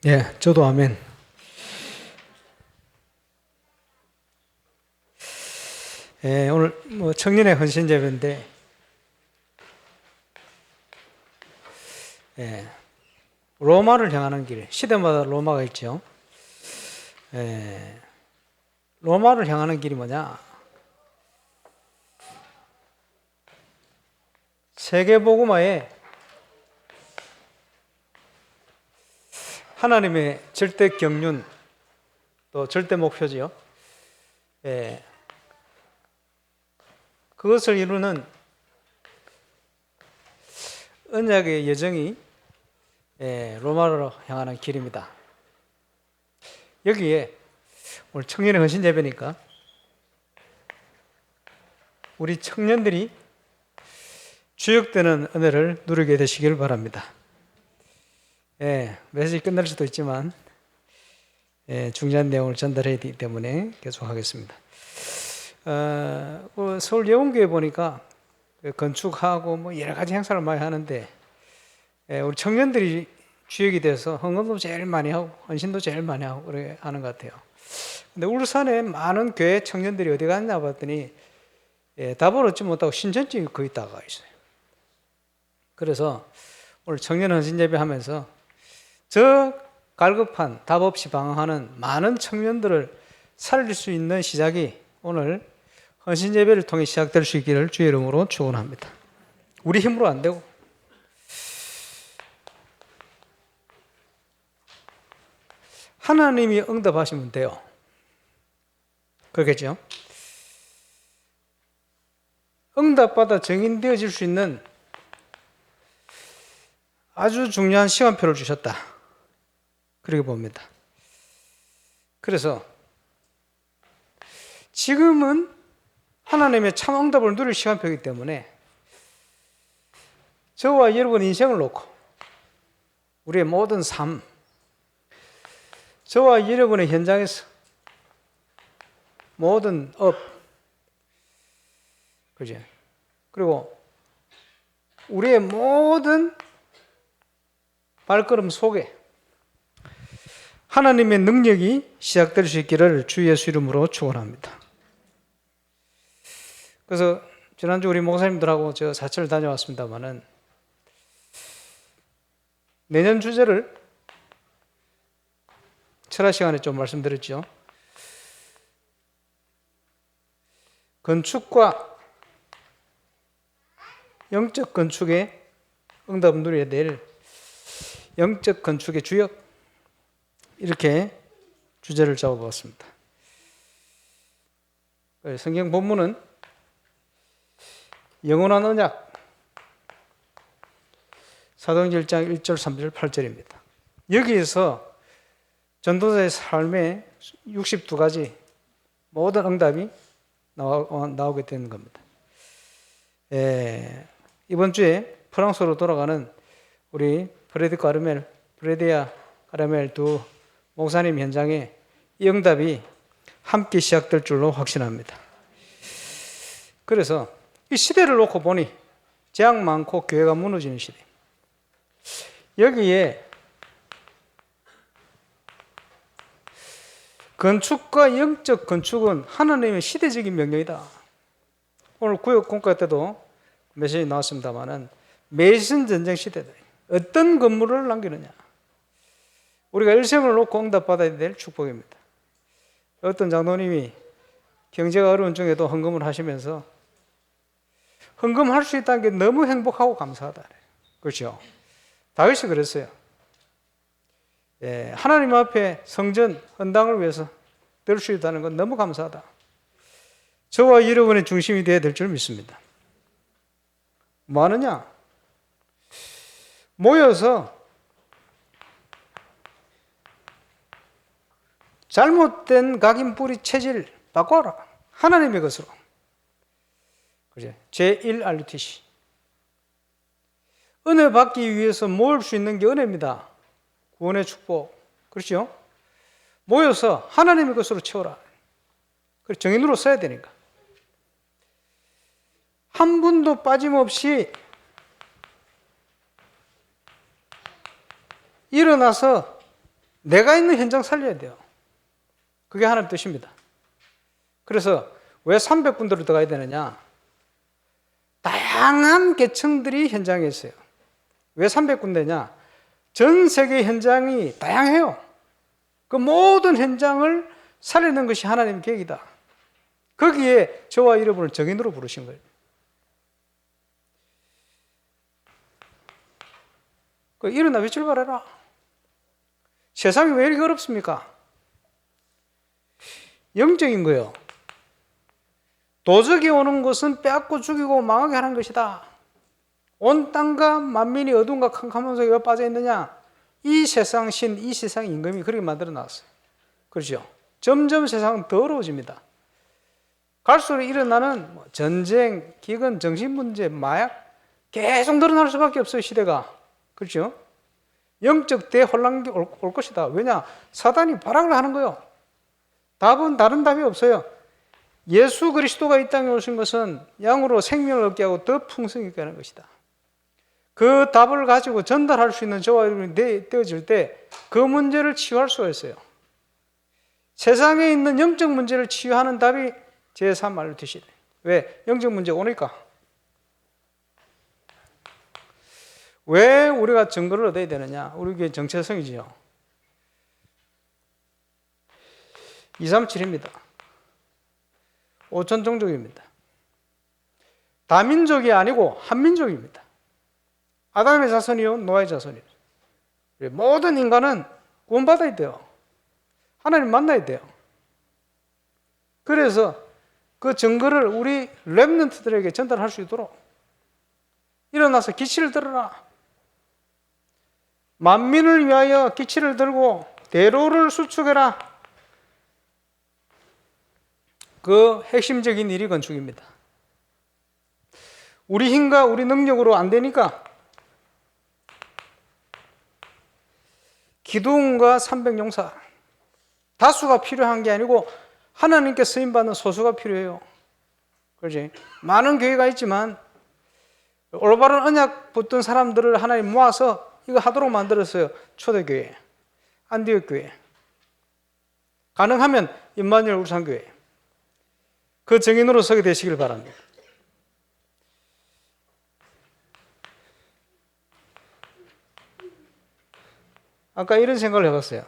예, 저도 아멘. 예, 오늘 청년의 헌신 예배인데, 예, 로마를 향하는 길, 시대마다 로마가 있죠. 예, 로마를 향하는 길이 뭐냐? 세계복음화에 하나님의 절대 경륜, 또 절대 목표지요. 예, 그것을 이루는 언약의 여정이 로마로 향하는 길입니다. 여기에 오늘 청년의 헌신 예배니까 우리 청년들이 주역되는 은혜를 누리게 되시길 바랍니다. 메시지 끝날 수도 있지만 중요한 내용을 전달해야 되기 때문에 계속하겠습니다. 서울 예원교회 보니까 건축하고 뭐 여러 가지 행사를 많이 하는데 우리 청년들이 주역이 돼서 헌금도 제일 많이 하고 헌신도 제일 많이 하고 그렇게 하는 것 같아요. 근데 울산에 많은 교회 청년들이 어디 갔나 봤더니 답을 얻지 못하고 신천지에 거의 다 가 있어요. 그래서 오늘 청년 헌신 예배 하면서 저 갈급한 답 없이 방황하는 많은 청년들을 살릴 수 있는 시작이 오늘 헌신 예배를 통해 시작될 수 있기를 주의 이름으로 축원합니다. 우리 힘으로 안 되고 하나님이 응답하시면 돼요. 그렇겠죠? 응답받아 정인되어질 수 있는 아주 중요한 시간표를 주셨다. 그렇게 봅니다. 그래서 지금은 하나님의 참 응답을 누릴 시간표이기 때문에 저와 여러분 인생을 놓고 우리의 모든 삶, 저와 여러분의 현장에서 모든 업, 그죠? 그리고 우리의 모든 발걸음 속에 하나님의 능력이 시작될 수 있기를 주 예수 이름으로 축원합니다. 그래서 지난주 우리 목사님들하고 저 사철 다녀왔습니다만은 내년 주제를 철학 시간에 좀 말씀드렸죠. 건축과 영적 건축의 응답 누려야 될 영적 건축의 주역, 이렇게 주제를 잡아봤습니다. 성경 본문은 영원한 언약 사도행전 1장 1절 3절 8절입니다. 여기에서 전도자의 삶의 62가지 모든 응답이 나오게 되는 겁니다. 이번 주에 프랑스로 돌아가는 우리 프레디아 까르멜 두 목사님 현장에 이 응답이 함께 시작될 줄로 확신합니다. 그래서 이 시대를 놓고 보니 재앙 많고 교회가 무너지는 시대. 여기에 건축과 영적 건축은 하나님의 시대적인 명령이다. 오늘 구역 공과 때도 메시지 나왔습니다만은 메이슨 전쟁 시대다. 어떤 건물을 남기느냐. 우리가 일생을 놓고 응답받아야 될 축복입니다. 어떤 장로님이 경제가 어려운 중에도 헌금을 하시면서 헌금할 수 있다는 게 너무 행복하고 감사하다. 그렇죠? 다윗이 그랬어요. 하나님 앞에 성전, 헌당을 위해서 들 수 있다는 건 너무 감사하다. 저와 여러분의 중심이 되어야 될 줄 믿습니다. 뭐 하느냐? 모여서 잘못된 각인뿌리 체질 바꿔라. 하나님의 것으로. 그죠? 제1RUTC. 은혜 받기 위해서 모을 수 있는 게 은혜입니다. 구원의 축복. 그렇죠? 모여서 하나님의 것으로 채워라. 정인으로 써야 되니까. 한 분도 빠짐없이 일어나서 내가 있는 현장 살려야 돼요. 그게 하나님 뜻입니다. 그래서 왜 300군데로 들어가야 되느냐? 다양한 계층들이 현장에 있어요. 왜 300군데냐? 전 세계 현장이 다양해요. 그 모든 현장을 살리는 것이 하나님의 계획이다. 거기에 저와 여러분을 정인으로 부르신 거예요. 일어나 왜 출발해라? 세상이 왜 이렇게 어렵습니까? 영적인 거예요. 도적이 오는 것은 빼앗고 죽이고 망하게 하는 것이다. 온 땅과 만민이 어둠과 캄캄한 속에 왜 빠져 있느냐? 이 세상 신, 이 세상 임금이 그렇게 만들어 놨어요. 그렇죠? 점점 세상은 더 어려워집니다. 갈수록 일어나는 전쟁, 기근, 정신문제, 마약 계속 늘어날 수밖에 없어요, 시대가. 그렇죠? 영적 대혼란이 올 것이다. 왜냐? 사단이 발악을 하는 거예요. 답은 다른 답이 없어요. 예수 그리스도가 이 땅에 오신 것은 양으로 생명을 얻게 하고 더 풍성히 있게 하는 것이다. 그 답을 가지고 전달할 수 있는 저와 여러분이 되어질 때 그 문제를 치유할 수가 있어요. 세상에 있는 영적 문제를 치유하는 답이 제3말로 되시래. 왜? 영적 문제가 오니까. 왜 우리가 증거를 얻어야 되느냐? 우리 교회 정체성이지요. 237입니다. 5천 종족입니다. 다민족이 아니고 한민족입니다. 아담의 자손이요, 노아의 자손이요. 모든 인간은 구원받아야 돼요. 하나님 만나야 돼요. 그래서 그 증거를 우리 렘넌트들에게 전달할 수 있도록 일어나서 기치를 들어라. 만민을 위하여 기치를 들고 대로를 수축해라. 그 핵심적인 일이 건축입니다. 우리 힘과 우리 능력으로 안 되니까 기도원과 300용사 다수가 필요한 게 아니고 하나님께 쓰임받는 소수가 필요해요. 그렇지? 많은 교회가 있지만 올바른 언약 붙든 사람들을 하나님 모아서 이거 하도록 만들었어요. 초대교회, 안디옥교회, 가능하면 임마누엘 울산교회. 그 증인으로 서게 되시길 바랍니다. 아까 이런 생각을 해봤어요.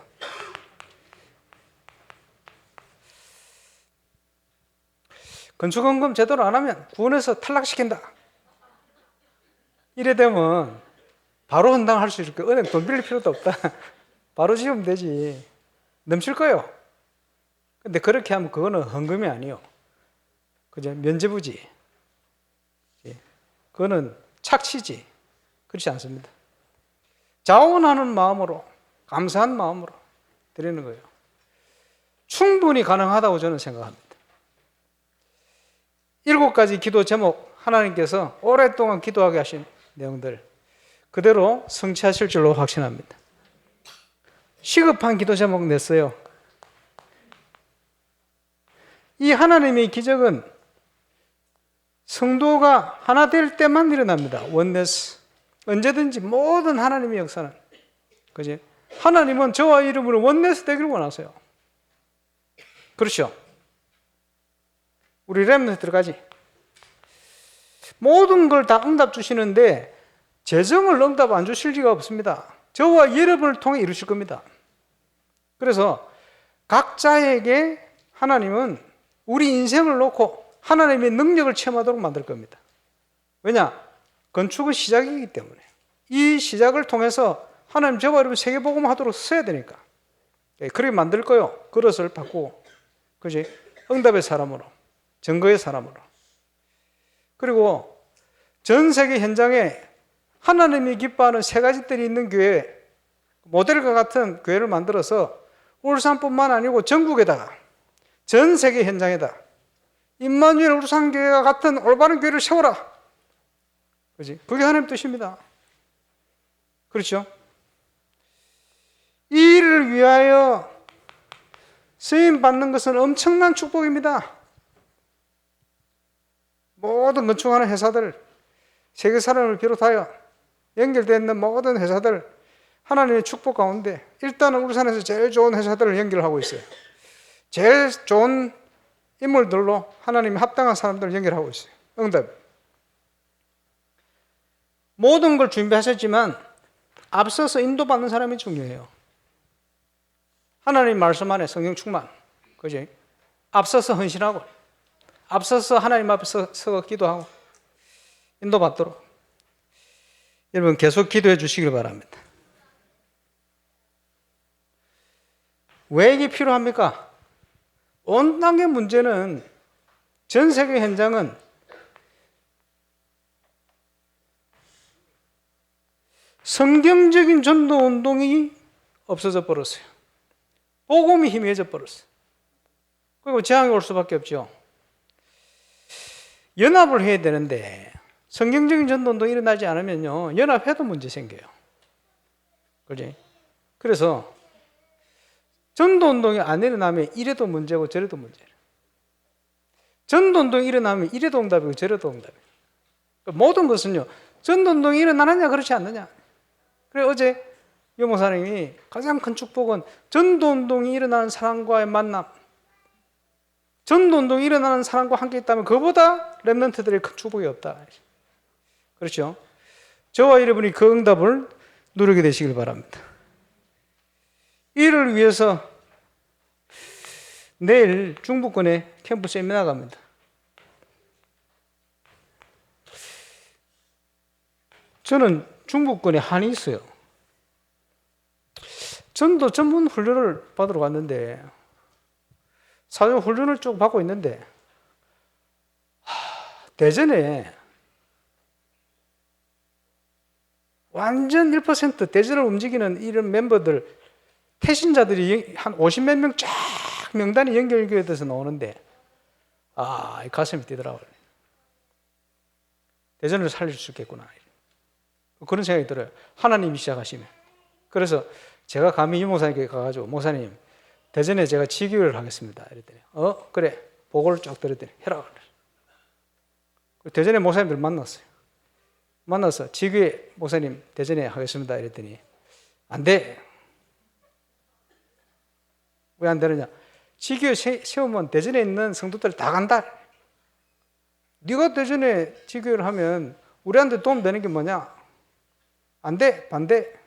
건축헌금 제대로 안 하면 구원해서 탈락시킨다. 이래 되면 바로 헌당할 수 있을 거예요. 은행 돈 빌릴 필요도 없다. 바로 지으면 되지. 넘칠 거예요. 근데 그렇게 하면 그거는 헌금이 아니에요. 그죠? 면죄부지. 그거는 착취지. 그렇지 않습니다. 자원하는 마음으로, 감사한 마음으로 드리는 거예요. 충분히 가능하다고 저는 생각합니다. 7가지 기도 제목 하나님께서 오랫동안 기도하게 하신 내용들 그대로 성취하실 줄로 확신합니다. 시급한 기도 제목 냈어요. 이 하나님의 기적은 성도가 하나 될 때만 일어납니다. 원네스. 언제든지 모든 하나님의 역사는. 그지? 하나님은 저와 이름으로 원네스 되기를 원하세요. 그렇죠? 우리 렘넌트 들어가지. 모든 걸 다 응답 주시는데 재정을 응답 안 주실 리가 없습니다. 저와 여러분을 통해 이루실 겁니다. 그래서 각자에게 하나님은 우리 인생을 놓고 하나님의 능력을 체험하도록 만들 겁니다. 왜냐? 건축은 시작이기 때문에. 이 시작을 통해서 하나님 저와 여러분 세계복음 하도록 써야 되니까. 그렇게 만들 거요. 그릇을 바꾸고. 그지? 응답의 사람으로. 증거의 사람으로. 그리고 전 세계 현장에 하나님이 기뻐하는 3가지들이 있는 교회, 모델과 같은 교회를 만들어서 울산뿐만 아니고 전국에다가 전 세계 현장에다 임마누엘 울산교회와 같은 올바른 교회를 세워라. 그렇지? 그게 하나님 뜻입니다. 그렇죠? 이 일을 위하여 쓰임 받는 것은 엄청난 축복입니다. 모든 건축하는 회사들, 세계 사람을 비롯하여 연결되어 있는 모든 회사들, 하나님의 축복 가운데 일단은 울산에서 제일 좋은 회사들을 연결하고 있어요. 제일 좋은 인물들로 하나님이 합당한 사람들을 연결하고 있어요. 응답. 모든 걸 준비하셨지만 앞서서 인도받는 사람이 중요해요. 하나님 말씀 안에 성령 충만. 그지? 앞서서 헌신하고, 앞서서 하나님 앞에서 서서 기도하고, 인도받도록. 여러분 계속 기도해 주시길 바랍니다. 왜 이게 필요합니까? 온 땅의 문제는, 전 세계 현장은 성경적인 전도 운동이 없어져 버렸어요. 복음이 희미해져 버렸어요. 그리고 재앙이 올 수밖에 없죠. 연합을 해야 되는데 성경적인 전도 운동이 일어나지 않으면요, 연합해도 문제 생겨요. 그지? 그래서 전도 운동이 안 일어나면 이래도 문제고 저래도 문제예요. 전도 운동이 일어나면 이래도 응답이고 저래도 응답이에요. 모든 것은요, 전도 운동이 일어나느냐 그렇지 않느냐. 그래 어제 유 목사님이 가장 큰 축복은 전도 운동이 일어나는 사람과의 만남, 전도 운동이 일어나는 사람과 함께 있다면 그보다 렘넌트들의 큰 축복이 없다. 그렇죠? 저와 여러분이 그 응답을 누리게 되시길 바랍니다. 이를 위해서 내일 중부권에 캠프 세미나 갑니다. 저는 중부권에 한이 있어요. 전도 전문 훈련을 받으러 갔는데 사회 훈련을 쭉 받고 있는데 대전에 완전 1% 대전을 움직이는 이런 멤버들, 태신자들이 한 50몇 명 쫙 명단이 연결돼서 나오는데 가슴이 뛰더라고요. 대전을 살릴 수 있겠구나. 그런 생각이 들어요. 하나님이 시작하시면. 그래서 제가 감히 유 목사님께 가가지고, 목사님, 대전에 제가 지교회를 하겠습니다. 이랬더니, 그래. 보고를 쭉 들었더니, 해라. 대전에 목사님들 만났어요. 만나서 지교회 목사님 대전에 하겠습니다. 이랬더니, 안 돼. 왜 안 되느냐? 지교회 세우면 대전에 있는 성도들 다 간다. 네가 대전에 지교회를 하면 우리한테 도움 되는 게 뭐냐? 안 돼. 반대.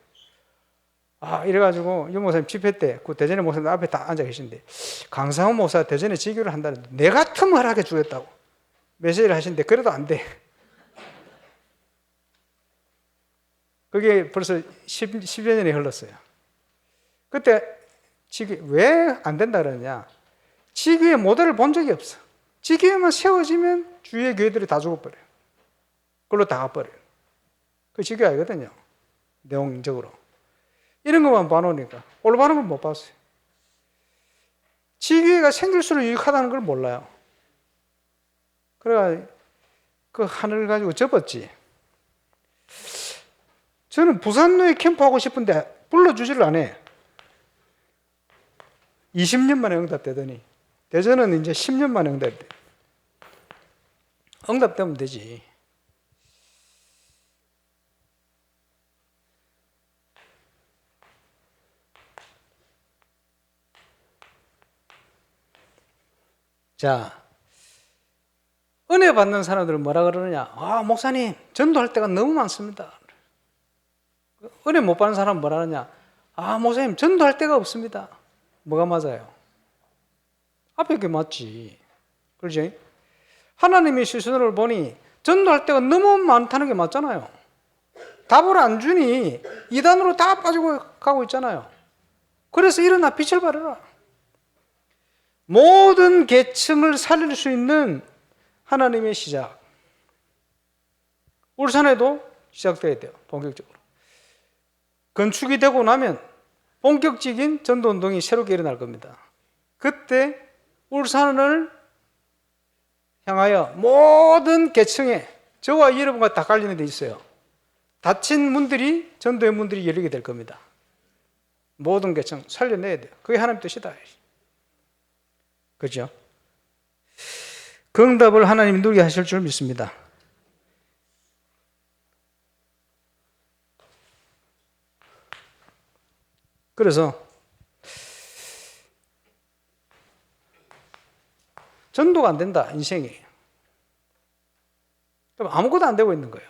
이래가지고 유 목사님 집회 때 그 대전의 목사님 앞에 다 앉아 계신데, 강상훈 목사 대전에 지교를 한다는데 내 같으면 허락해 주겠다고 메시지를 하시는데 그래도 안 돼. 그게 벌써 10여 년이 흘렀어요. 그때 왜 안 된다 그러냐? 지교의 모델을 본 적이 없어. 지교회만 세워지면 주위의 교회들이 다 죽어버려요. 그걸로 다 가버려요. 그 지교회 아니거든요, 내용적으로. 이런 것만 봐놓으니까 올바른 걸 못 봤어요. 지교회가 생길수록 유익하다는 걸 몰라요. 그래가 그 하늘을 가지고 접었지. 저는 부산로에 캠프하고 싶은데 불러주지를 않아. 20년 만에 응답되더니 대전은 이제 10년 만에 응답돼. 응답되면 되지. 자, 은혜 받는 사람들은 뭐라 그러느냐? 목사님, 전도할 때가 너무 많습니다. 은혜 못 받는 사람은 뭐라 그러냐? 목사님, 전도할 때가 없습니다. 뭐가 맞아요? 앞에 게 맞지. 그렇지? 하나님의 시선을 보니 전도할 때가 너무 많다는 게 맞잖아요. 답을 안 주니 이단으로 다 빠지고 가고 있잖아요. 그래서 일어나 빛을 발하라. 모든 계층을 살릴 수 있는 하나님의 시작. 울산에도 시작돼야 돼요. 본격적으로. 건축이 되고 나면 본격적인 전도운동이 새롭게 일어날 겁니다. 그때 울산을 향하여 모든 계층에 저와 여러분과 다 깔리는 데 있어요. 닫힌 문들이, 전도의 문들이 열리게 될 겁니다. 모든 계층 살려내야 돼요. 그게 하나님 뜻이다. 그렇죠? 그 응답을 하나님이 누리게 하실 줄 믿습니다. 그래서 전도가 안 된다, 인생이. 그럼 아무것도 안 되고 있는 거예요.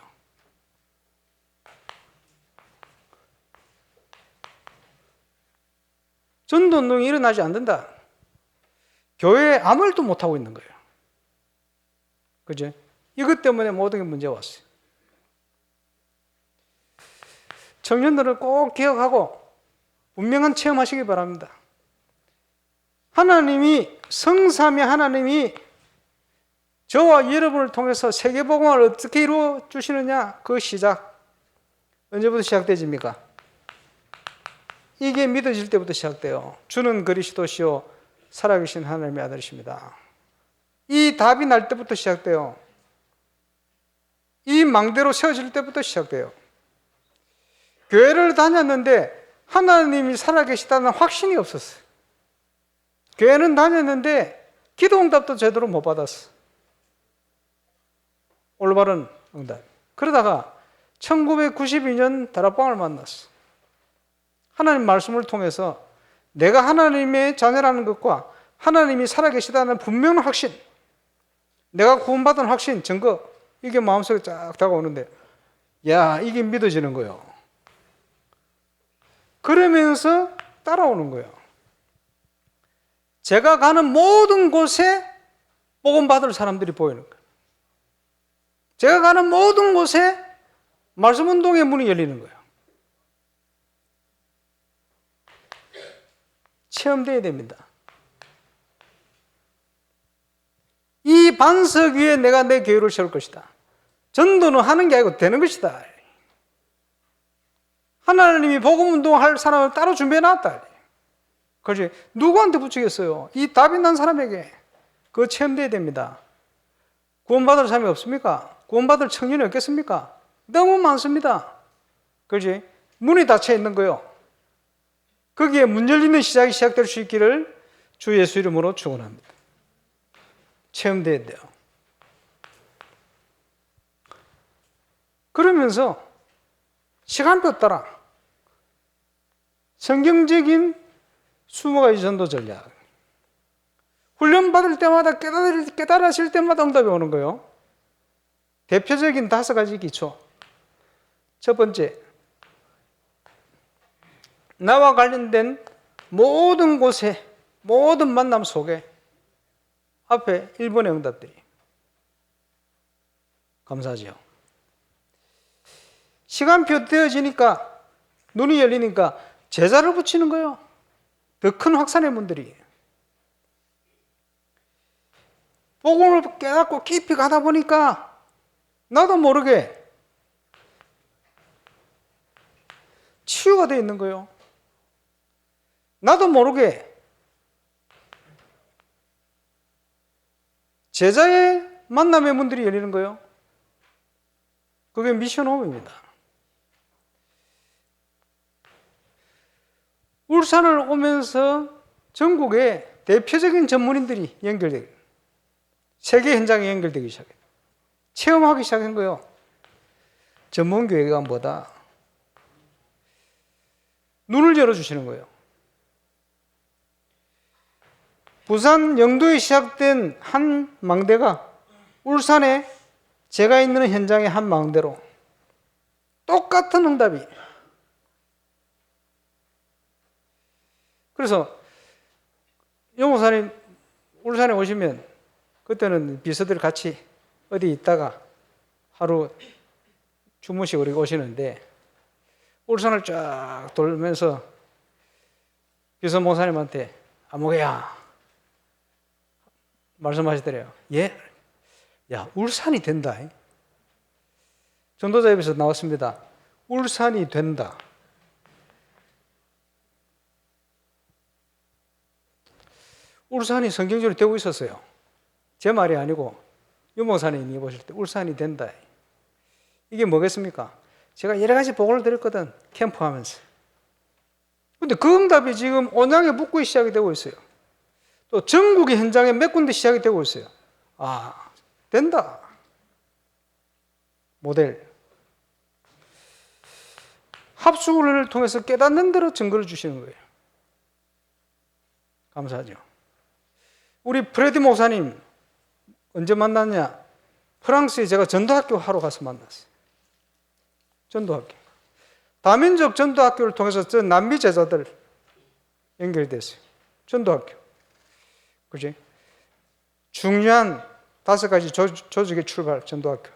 전도 운동이 일어나지 않는다. 교회에 아무 일도 못하고 있는 거예요. 그죠? 이것 때문에 모든 게 문제가 왔어요. 청년들은 꼭 기억하고 분명한 체험하시기 바랍니다. 하나님이, 성삼위 하나님이 저와 여러분을 통해서 세계복음을 어떻게 이루어 주시느냐, 그 시작 언제부터 시작되집니까? 이게 믿어질 때부터 시작돼요. 주는 그리스도시요 살아계신 하나님의 아들이십니다. 이 답이 날 때부터 시작돼요. 이 망대로 세워질 때부터 시작돼요. 교회를 다녔는데 하나님이 살아계시다는 확신이 없었어요. 교회는 다녔는데 기도응답도 제대로 못 받았어. 올바른 응답. 그러다가 1992년 다락방을 만났어. 하나님 말씀을 통해서 내가 하나님의 자녀라는 것과 하나님이 살아계시다는 분명한 확신, 내가 구원받은 확신, 증거, 이게 마음속에 쫙 다가오는데, 야, 이게 믿어지는 거예요. 그러면서 따라오는 거예요. 제가 가는 모든 곳에 복음 받을 사람들이 보이는 거예요. 제가 가는 모든 곳에 말씀 운동의 문이 열리는 거예요. 체험되어야 됩니다. 이 반석 위에 내가 내 교회를 세울 것이다. 전도는 하는 게 아니고 되는 것이다. 하나님이 복음 운동할 사람을 따로 준비해놨다. 그렇지? 누구한테 붙이겠어요? 이 답이 난 사람에게. 그거 체험되어야 됩니다. 구원받을 사람이 없습니까? 구원받을 청년이 없겠습니까? 너무 많습니다. 그렇지? 문이 닫혀 있는 거예요. 거기에 문 열리는 시작이 시작될 수 있기를 주 예수 이름으로 축원합니다. 체험돼야 돼요. 그러면서 시간표 따라 성경적인 20가지 전도 전략, 훈련 받을 때마다 깨달으실 때마다 응답이 오는 거예요. 대표적인 5가지 기초. 첫 번째, 나와 관련된 모든 곳에, 모든 만남 속에 앞에 1번의 응답들이 감사하죠. 시간표 되어지니까, 눈이 열리니까 제자를 붙이는 거예요. 더 큰 확산의 문들이. 복음을 깨닫고 깊이 가다 보니까 나도 모르게 치유가 되어 있는 거예요. 나도 모르게 제자의 만남의 문들이 열리는 거예요. 그게 미션 홈입니다. 울산을 오면서 전국에 대표적인 전문인들이 연결되고 세계 현장에 연결되기 시작해요. 체험하기 시작한 거예요. 전문교회가 뭐다? 눈을 열어주시는 거예요. 부산 영도에 시작된 한 망대가 울산에 제가 있는 현장의 한 망대로 똑같은 응답이. 그래서 영호사님 울산에 오시면 그때는 비서들 같이 어디 있다가 하루 주무시고 우리 오시는데 울산을 쫙 돌면서 비서 목사님한테 아무개야 말씀하시더래요. 예? 야, 울산이 된다. 전도자 입에서 나왔습니다. 울산이 된다. 울산이 성경적으로 되고 있었어요. 제 말이 아니고 유목사님이 보실 때 울산이 된다. 이게 뭐겠습니까? 제가 여러 가지 보고를 드렸거든. 캠프하면서. 근데 그 응답이 지금 온양에 북구에 시작이 되고 있어요. 또 전국의 현장에 몇 군데 시작이 되고 있어요. 아, 된다. 모델. 합수훈련을 통해서 깨닫는 대로 증거를 주시는 거예요. 감사하죠. 우리 프레디 목사님 언제 만났냐? 프랑스에 제가 전도학교 하러 가서 만났어요. 전도학교. 다민족 전도학교를 통해서 저 남미 제자들 연결됐어요. 전도학교. 그지? 중요한 5가지 조직의 출발, 전도학교.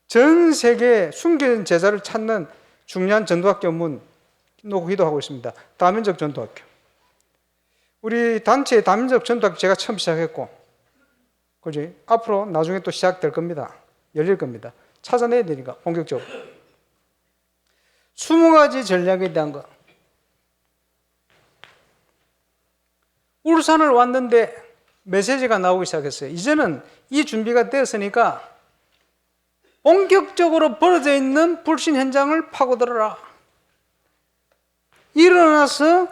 전 세계 숨겨진 제자를 찾는 중요한 전도학교 문 놓고 기도하고 있습니다. 다민족 전도학교. 우리 단체의 다민족 전도학교 제가 처음 시작했고, 그지? 앞으로 나중에 또 시작될 겁니다. 열릴 겁니다. 찾아내야 되니까, 본격적으로. 20가지 전략에 대한 거. 울산을 왔는데 메시지가 나오기 시작했어요. 이제는 이 준비가 되었으니까 본격적으로 벌어져 있는 불신 현장을 파고들어라. 일어나서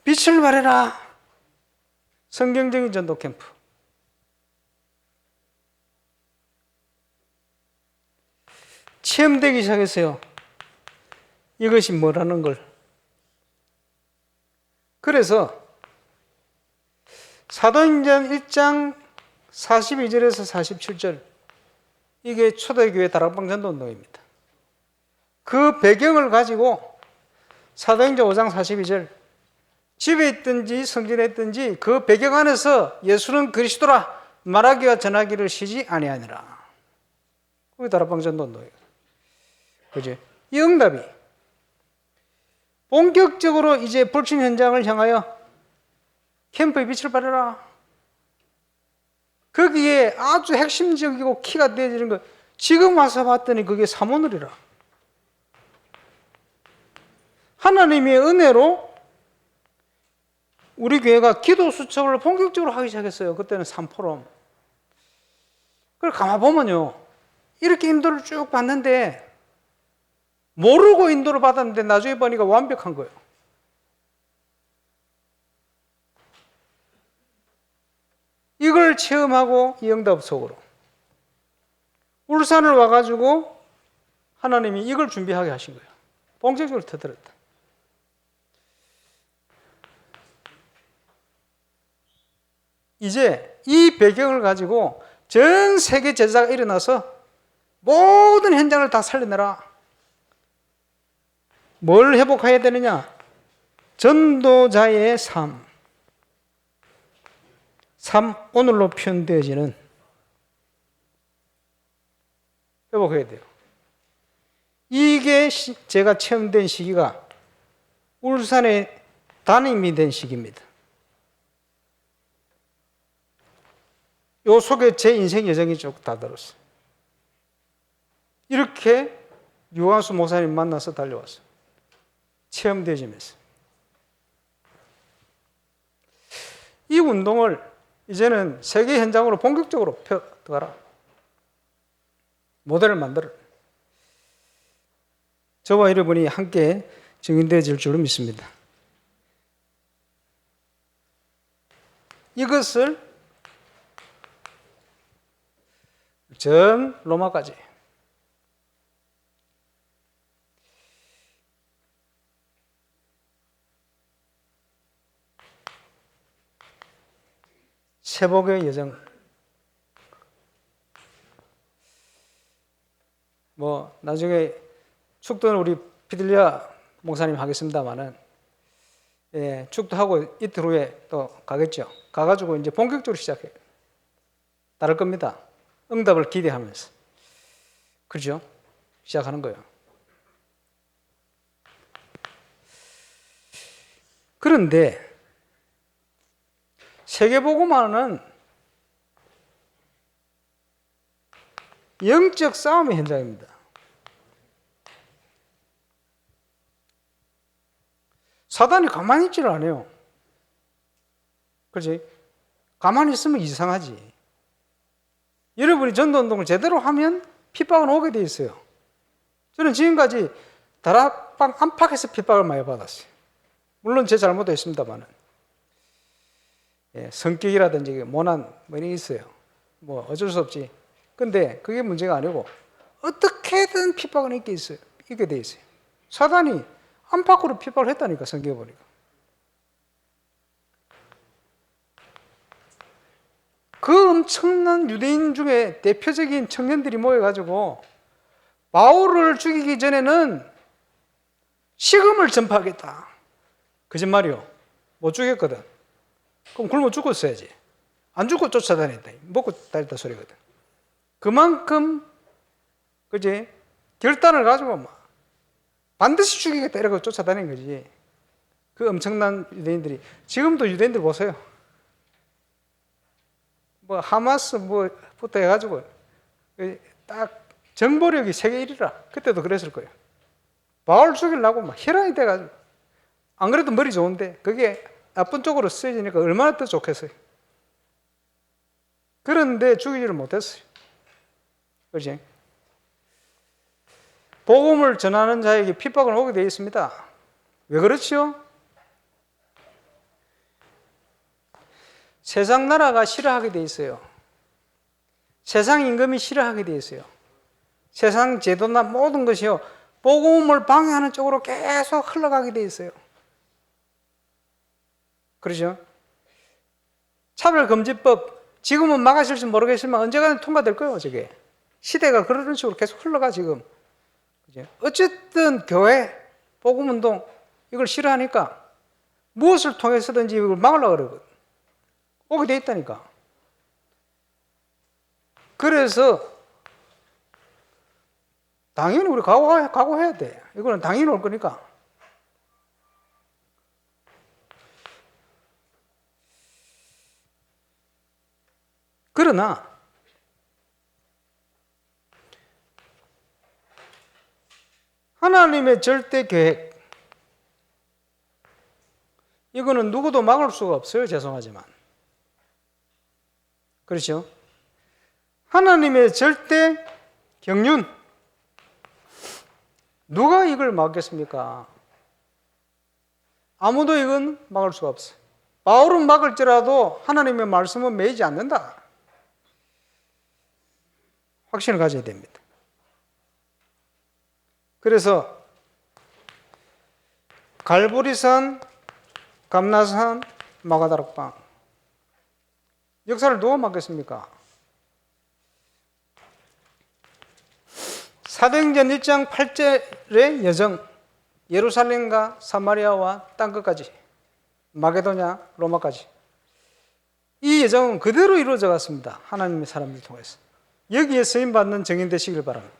빛을 발해라. 성경적인 전도 캠프. 체험되기 시작했어요. 이것이 뭐라는 걸. 그래서 사도행전 1장 42절에서 47절, 이게 초대교회 다락방 전도운동입니다. 그 배경을 가지고 사도행전 5장 42절, 집에 있든지 성전에 있든지 그 배경 안에서 예수는 그리스도라 말하기와 전하기를 쉬지 아니하니라. 그게 다락방 전도운동이에요. 그죠? 이 응답이 본격적으로 이제 불신 현장을 향하여 캠프의 빛을 발해라. 거기에 아주 핵심적이고 키가 되어지는 것, 지금 와서 봤더니 그게 사모늘이라. 하나님의 은혜로 우리 교회가 기도 수첩을 본격적으로 하기 시작했어요. 그때는 3포럼. 그걸 가만보면요, 이렇게 인도를 쭉 봤는데 모르고 인도를 받았는데 나중에 보니까 완벽한 거예요. 이걸 체험하고 이 응답 속으로 울산을 와가지고 하나님이 이걸 준비하게 하신 거예요. 본격적으로 터뜨렸다. 이제 이 배경을 가지고 전 세계 제자가 일어나서 모든 현장을 다 살려내라. 뭘 회복해야 되느냐? 전도자의 삶. 오늘로 표현되어지는 회복해야 돼요. 이게 제가 체험된 시기가 울산에 담임이 된 시기입니다. 요 속에 제 인생 여정이 쭉 다 들었어요. 이렇게 유한수 목사님 만나서 달려왔어요. 체험되어지면서. 이 운동을 이제는 세계 현장으로 본격적으로 펴가라. 모델을 만들어. 저와 여러분이 함께 증인되어질 줄로 믿습니다. 이것을 전 로마까지 세복의 여정. 나중에 축도는 우리 피들리아 목사님 하겠습니다만은, 예, 축도하고 이틀 후에 또 가겠죠. 가가지고 이제 본격적으로 시작해요. 따를 겁니다. 응답을 기대하면서. 그렇죠? 시작하는 거예요. 그런데 세계복음화는 영적 싸움의 현장입니다. 사단이 가만히 있지를 않아요. 그렇지? 가만히 있으면 이상하지. 여러분이 전도운동을 제대로 하면 핍박은 오게 돼 있어요. 저는 지금까지 다락방 안팎에서 핍박을 많이 받았어요. 물론 제 잘못도 있습니다만은. 예, 성격이라든지 모난 면이 있어요. 어쩔 수 없지. 근데 그게 문제가 아니고 어떻게든 핍박은 있게 돼 있어요. 사단이 안팎으로 핍박을 했다니까, 성경에 보니까. 그 엄청난 유대인 중에 대표적인 청년들이 모여가지고 바울을 죽이기 전에는 식음을 전파하겠다. 거짓말이요. 못 죽였거든. 그럼 굶어 죽었어야지. 안 죽고 쫓아다녔다. 먹고 다녔다 소리거든. 그만큼 그지 결단을 가지고 막 반드시 죽이겠다 이러고 쫓아다닌 거지. 그 엄청난 유대인들이 지금도 유대인들 보세요. 뭐 하마스 뭐부터 해가지고 딱 정보력이 세계 1위라. 그때도 그랬을 거예요. 바울 죽이려고 막 혈안이 돼가지고 안 그래도 머리 좋은데 그게 나쁜 쪽으로 쓰여지니까 얼마나 더 좋겠어요. 그런데 죽이지를 못했어요. 그렇지? 복음을 전하는 자에게 핍박을 오게 되어 있습니다. 왜 그렇지요? 세상 나라가 싫어하게 되어 있어요. 세상 임금이 싫어하게 되어 있어요. 세상 제도나 모든 것이요. 복음을 방해하는 쪽으로 계속 흘러가게 되어 있어요. 그렇죠? 차별금지법 지금은 막아질지 모르겠지만 언젠가는 통과될 거예요. 저게 시대가 그런 식으로 계속 흘러가 지금. 그죠? 어쨌든 교회 복음운동 이걸 싫어하니까 무엇을 통해서든지 이걸 막으려고 그러거든. 오게 돼 있다니까. 그래서 당연히 우리 각오해야 돼. 이거는 당연히 올 거니까. 그러나 하나님의 절대 계획 이거는 누구도 막을 수가 없어요. 죄송하지만. 그렇죠? 하나님의 절대 경륜 누가 이걸 막겠습니까? 아무도 이건 막을 수가 없어요. 바울은 막을지라도 하나님의 말씀은 매이지 않는다. 확신을 가져야 됩니다. 그래서 갈보리산, 감나산, 마가다락방 역사를 누가 막겠습니까? 사도행전 1장 8절의 여정 예루살렘과 사마리아와 땅끝까지 마게도냐, 로마까지 이 여정은 그대로 이루어져 갔습니다. 하나님의 사람들 통해서. 여기에 쓰임받는 증인 되시길 바랍니다.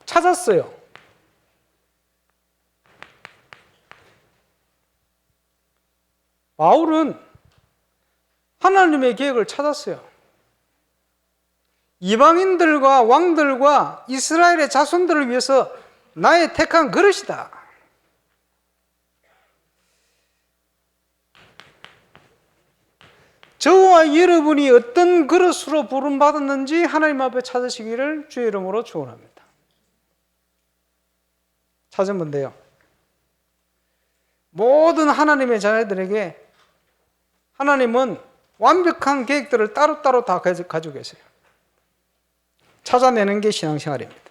찾았어요. 바울은 하나님의 계획을 찾았어요. 이방인들과 왕들과 이스라엘의 자손들을 위해서 나의 택한 그릇이다. 저와 여러분이 어떤 그릇으로 부름받았는지 하나님 앞에 찾으시기를 주의 이름으로 축원합니다. 찾으면 돼요. 모든 하나님의 자녀들에게 하나님은 완벽한 계획들을 따로따로 다 가지고 계세요. 찾아내는 게 신앙생활입니다.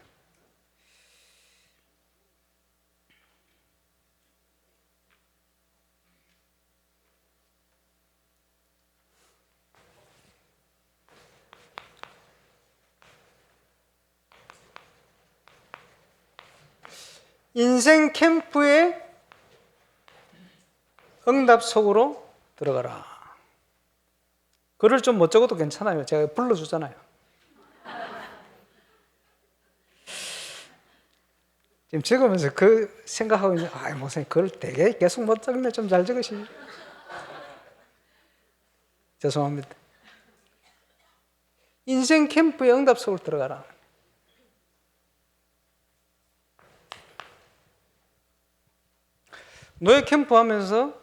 인생 캠프의 응답 속으로 들어가라. 글을 좀 못 적어도 괜찮아요. 제가 불러주잖아요. 지금 적으면서 그 생각하고 있는, 목사님 글을 되게 계속 못 적네. 좀 잘 적으시죠. 죄송합니다. 인생 캠프의 응답 속으로 들어가라. 노예 캠프하면서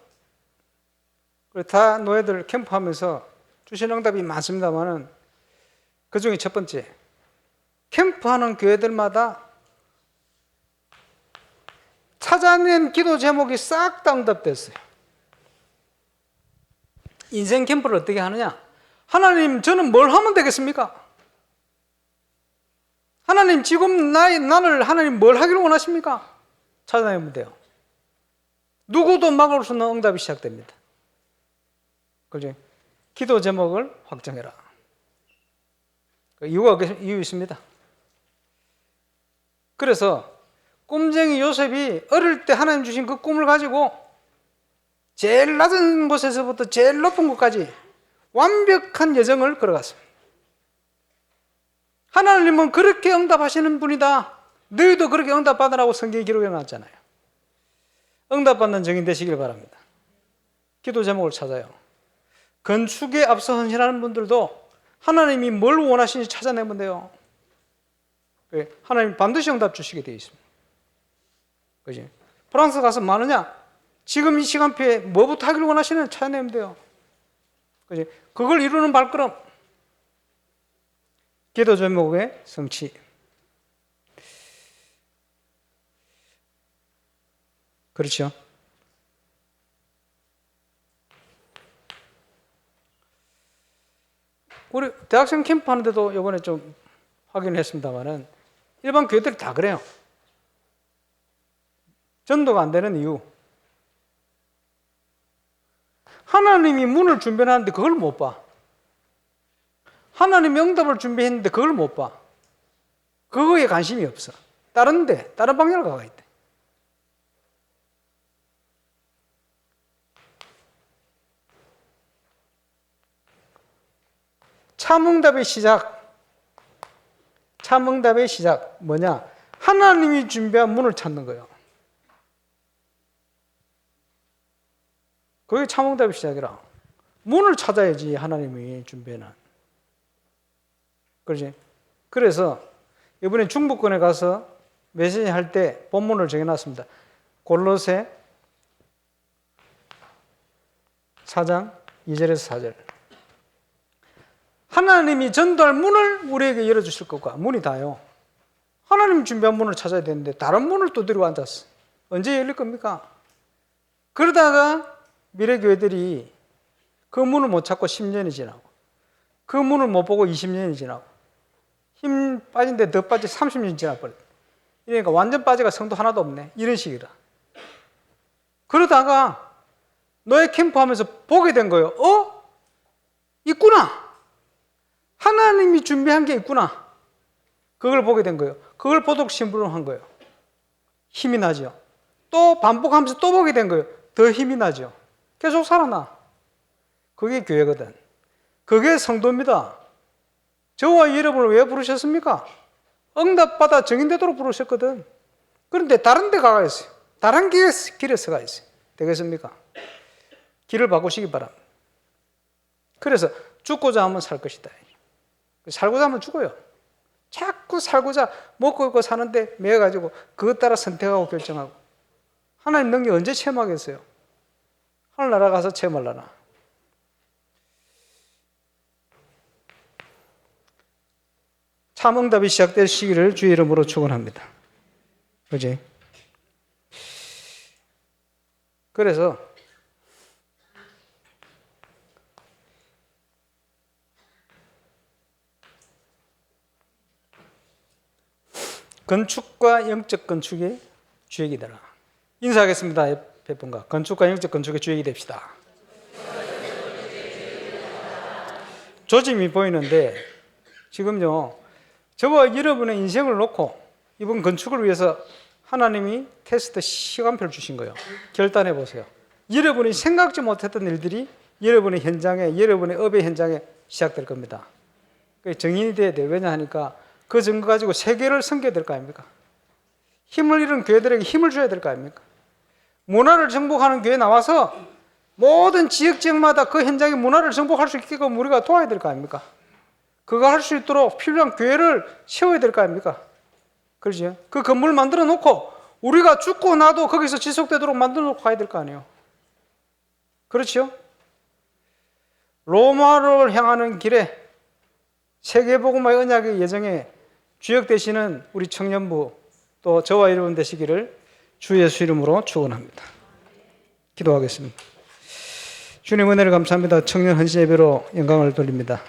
다 노예들 캠프하면서 주신 응답이 많습니다만은 그 중에 첫 번째, 캠프하는 교회들마다 찾아낸 기도 제목이 싹 다 응답됐어요. 인생 캠프를 어떻게 하느냐? 하나님, 저는 뭘 하면 되겠습니까? 하나님, 지금 나를 하나님 뭘 하기를 원하십니까? 찾아내면 돼요. 누구도 막을 수 없는 응답이 시작됩니다. 그죠? 기도 제목을 확정해라. 이유 있습니다. 그래서 꿈쟁이 요셉이 어릴 때 하나님 주신 그 꿈을 가지고 제일 낮은 곳에서부터 제일 높은 곳까지 완벽한 여정을 걸어갔습니다. 하나님은 그렇게 응답하시는 분이다. 너희도 그렇게 응답받으라고 성경에 기록해 놨잖아요. 응답받는 증인 되시길 바랍니다. 기도 제목을 찾아요. 건축에 앞서 헌신하는 분들도 하나님이 뭘 원하시는지 찾아내면 돼요. 하나님 반드시 응답 주시게 되어 있습니다. 그지? 프랑스 가서 많으냐? 지금 이 시간표에 뭐부터 하길 원하시는지 찾아내면 돼요. 그지? 그걸 이루는 발걸음. 기도 제목의 성취. 그렇죠? 우리 대학생 캠프 하는데도 이번에 좀 확인했습니다만은 일반 교회들이 다 그래요. 전도가 안 되는 이유. 하나님이 문을 준비해놨는데 그걸 못 봐. 하나님이 응답을 준비했는데 그걸 못 봐. 그거에 관심이 없어. 다른 방향을 가가 있대. 참응답의 시작 뭐냐? 하나님이 준비한 문을 찾는 거예요. 그게 참응답의 시작이라. 문을 찾아야지 하나님이 준비해놔. 그렇지? 그래서 이번에 중부권에 가서 메시지 할 때 본문을 정해놨습니다. 골로새 4장 2절에서 4절. 하나님이 전도할 문을 우리에게 열어주실 것과 문이 다요. 하나님 준비한 문을 찾아야 되는데 다른 문을 두드리고 앉았어. 언제 열릴 겁니까? 그러다가 미래교회들이 그 문을 못 찾고 10년이 지나고 그 문을 못 보고 20년이 지나고 힘 빠진데 더 빠져 30년이 지나버렸다. 그러니까 완전 빠져가 성도 하나도 없네. 이런 식이라. 그러다가 너의 캠프하면서 보게 된 거예요. 있구나. 하나님이 준비한 게 있구나. 그걸 보게 된 거예요. 그걸 보도록 심부름 한 거예요. 힘이 나죠. 또 반복하면서 또 보게 된 거예요. 더 힘이 나죠. 계속 살아나. 그게 교회거든. 그게 성도입니다. 저와 여러분을 왜 부르셨습니까? 응답받아 증인되도록 부르셨거든. 그런데 다른 데 가가 있어요. 다른 길에서 가 있어요. 되겠습니까? 길을 바꾸시기 바랍니다. 그래서 죽고자 하면 살 것이다. 살고자 하면 죽어요. 자꾸 살고자 먹고 있고 사는데 매여가지고 그것 따라 선택하고 결정하고. 하나님 능력 언제 체험하겠어요? 하늘나라 가서 체험하려나. 참응답이 시작될 시기를 주의 이름으로 축원합니다. 그지? 그래서 건축과 영적 건축의 주역이 되라. 인사하겠습니다. 옆에 분과 건축과 영적 건축의 주역이 됩시다. 조짐이 보이는데 지금요, 저와 여러분의 인생을 놓고 이번 건축을 위해서 하나님이 테스트 시간표를 주신 거예요. 결단해 보세요. 여러분이 생각지 못했던 일들이 여러분의 현장에, 여러분의 업의 현장에 시작될 겁니다. 정인이 돼야 돼요. 왜냐하니까 그 증거 가지고 세계를 섬겨야 될 거 아닙니까? 힘을 잃은 교회들에게 힘을 줘야 될 거 아닙니까? 문화를 정복하는 교회 나와서 모든 지역마다 그 현장의 문화를 정복할 수 있게끔 우리가 도와야 될 거 아닙니까? 그거 할 수 있도록 필요한 교회를 세워야 될 거 아닙니까? 그렇죠? 그 건물을 만들어 놓고 우리가 죽고 나도 거기서 지속되도록 만들어 놓고 가야 될 거 아니에요? 그렇죠? 로마를 향하는 길에 세계복음화의 언약의 예정에 주역 되시는 우리 청년부 또 저와 여러분 되시기를 주 예수 이름으로 축원합니다. 기도하겠습니다. 주님 은혜를 감사합니다. 청년 헌신 예배로 영광을 돌립니다.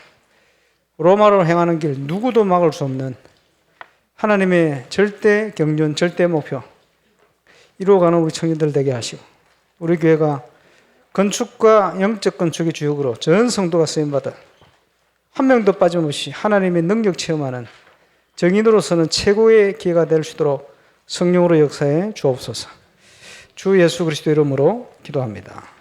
로마로 향하는 길 누구도 막을 수 없는 하나님의 절대 경륜, 절대 목표, 이루어가는 우리 청년들 되게 하시고 우리 교회가 건축과 영적 건축의 주역으로 전 성도가 쓰임받아 한 명도 빠짐없이 하나님의 능력 체험하는 정인으로서는 최고의 기회가 될 수 있도록 성령으로 역사해 주옵소서. 주 예수 그리스도 이름으로 기도합니다.